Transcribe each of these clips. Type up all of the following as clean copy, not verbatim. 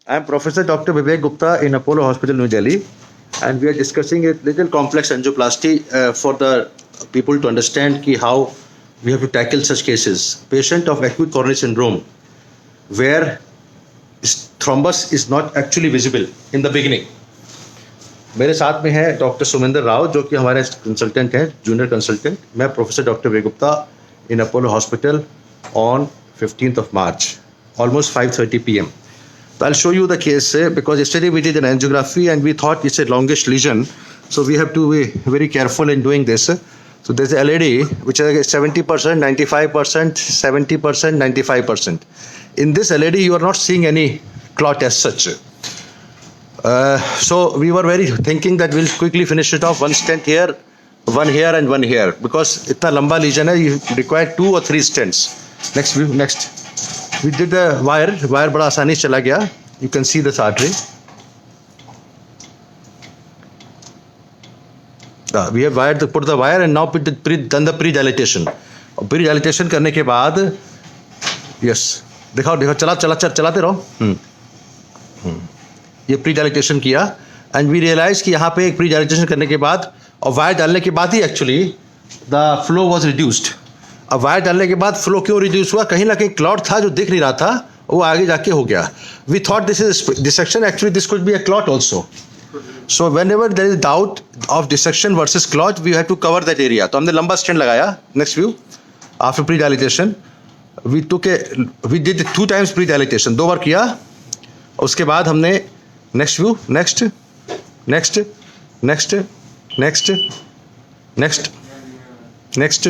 I am Professor Dr. Vivek Gupta in Apollo Hospital, New Delhi, and we are discussing a little complex angioplasty for the people to understand how we have to tackle such cases. Patient of acute coronary syndrome, where thrombus is not actually visible in the beginning. मेरे साथ में है doctor Sumendra Rao जो कि हमारे consultant हैं, junior consultant. मैं professor doctor Vivek Gupta in Apollo Hospital on 15th of March, almost 5:30 p.m. So I'll show you the case because yesterday we did an angiography and we thought it's a longish lesion, so we have to be very careful in doing this. So there's a LED which is 70%, 95%, 70%, 95%. In this LED you are not seeing any clot as such. So we were very thinking that we'll quickly finish it off, one stent here, one here and one here, because itna lamba lesion hai, you require 2 or 3 stents. Next view, next. We did the wire bada aasani se chala gaya. You can see this artery. We have put the wire and now done the pre-dilatation. Pre-dilatation करने के बाद, yes, दिखाओ चलाते रहो. ये pre-dilatation किया and we realized कि यहाँ पे एक pre-dilatation करने के बाद और वायर डालने के बाद ही actually the flow was reduced. अब वायर डालने के बाद फ्लो क्यों रिड्यूस हुआ? कहीं ना कहीं क्लॉट था जो दिख नहीं रहा था, वो आगे जाके हो गया. We thought this is dissection, actually this could be a clot also. So whenever there is doubt of dissection versus clot we have to cover that area. तो हमने लंबा स्टेंट लगाया. Next view. After pre dilatation we did 2 times pre dilatation, 2 बार किया. उसके बाद हमने next view, next next next next next next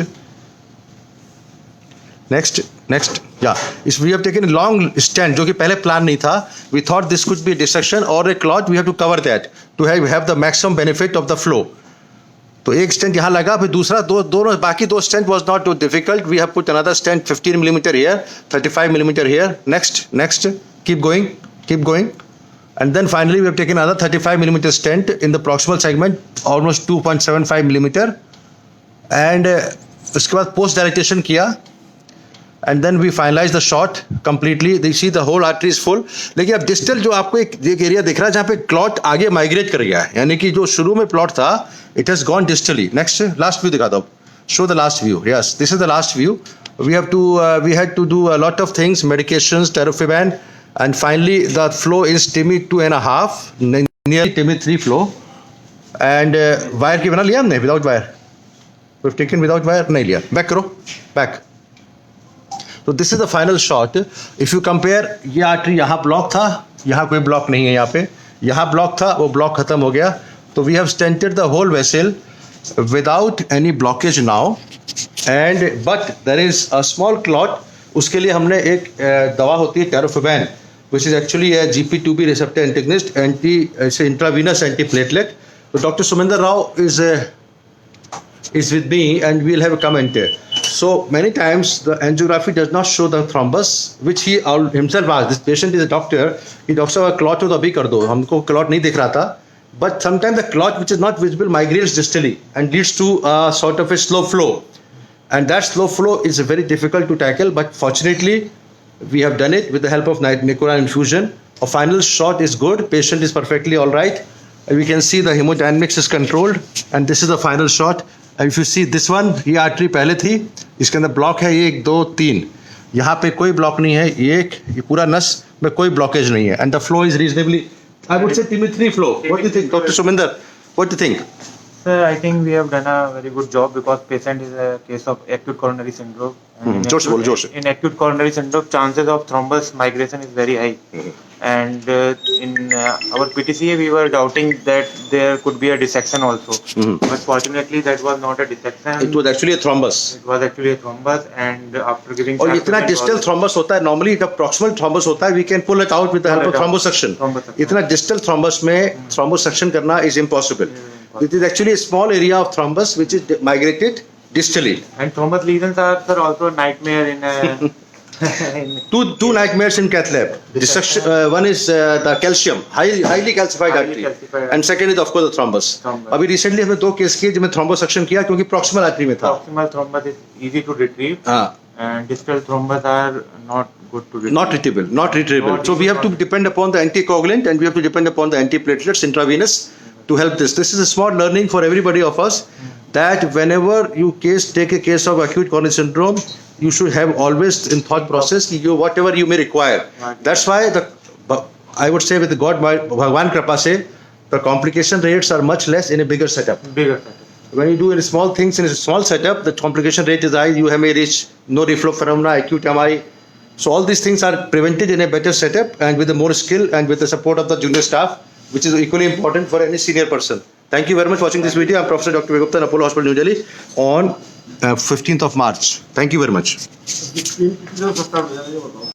next next या इस we have taken long stand जो कि पहले प्लान नहीं था. We thought this could be dissection और a clot. We have to cover that to have the maximum benefit of the flow. तो एक स्टेंट यहाँ लगा, फिर दूसरा दोनों बाकी 2 stent was not too difficult. We have put another stent 15 millimeter here, 35 millimeter here. Next next keep going. And then finally we have taken another 35 millimeter stent in the proximal segment, almost 2.75 millimeter, and उसके बाद post dilatation किया, and then we finalized the shot completely. You see the whole artery is full. लेकिन अब distal जो आपको एक area दिख रहा है जहाँ पे clot आगे migrate कर गया है, यानी कि जो शुरू में plot था it has gone distally. Next last view दिखा दो. Show the last view. Yes, this is the last view. We had to do a lot of things, medications, Tirofiban. And finally, the flow is TIMI 2.5, nearly TIMI 3 flow. And wire की बना लिया हमने, without wire. We've taken without wire, नहीं लिया. Back करो, back. So this is the final shot. If you compare, ये artery यहाँ block था, यहाँ कोई block नहीं है यहाँ पे. यहाँ block था, वो block खत्म हो गया. तो we have stented the whole vessel without any blockage now. But there is a small clot. उसके लिए हमने एक दवा होती है Tirofiban, which is actually a GP2B receptor antagonist, it's an intravenous antiplatelet. So Dr. Sumendra Rao is with me and we'll have a comment here. So many times the angiography does not show the thrombus, which he himself asked. This patient is a doctor. He doctor साहब clot हो तो अभी कर दो, हमको clot नहीं दिख रहा था. But sometimes the clot which is not visible migrates distally and leads to a sort of a slow flow. And that slow flow is very difficult to tackle, but fortunately we have done it with the help of Nicoran infusion. A final shot is good, patient is perfectly all right. We can see the hemodynamics is controlled and this is the final shot. And if you see this one, ये artery पहले थी, इसके अंदर block है 1, 2, 3. यहाँ पे कोई block नहीं है, ये पूरा नस में कोई blockage नहीं है. And the flow is reasonably, I would say TIMI 3 flow. What do you think, Dr. Suminder? What do you think? Sir, I think we have done a very good job because patient is a case of acute coronary syndrome. In acute coronary syndrome, chances of thrombus migration is very high. And in our PTCA, we were doubting that there could be a dissection also. But fortunately, that was not a dissection. It was actually a thrombus. It was actually a thrombus, and after giving. और इतना distal thrombus होता है, normally जब proximal thrombus होता है, we can pull it out with the help of thrombosuction. इतना distal thrombus में thrombosuction करना is impossible. It is actually a small area of thrombus which is migrated distally. And thrombus lesions are, sir, also a nightmare in a. Two nightmares in cath lab. One is the calcium, highly calcified artery, and second is of course the thrombus. अभी recently हमने 2 case किए जिसमें thrombosuction किया क्योंकि proximal artery में था. Proximal thrombus is easy to retrieve. And distal thrombus are not good to get. Not retrievable. So we have to depend upon the anticoagulant and we have to depend upon the antiplatelets intravenous to help this. This is a small learning for everybody of us that whenever you take a case of acute coronary syndrome, you should have always in thought process whatever you may require. That's why I would say with the God Bhagwan Kripa se, the complication rates are much less in a bigger setup. When you do in small things in a small setup, the complication rate is high. You may reach no reflow phenomena, acute MI. So all these things are prevented in a better setup and with the more skill and with the support of the junior staff, which is equally important for any senior person. Thank you very much for watching this video. I'm Professor Dr. Vegupta, Apollo Hospital, New Delhi, on 15th of March. Thank you very much.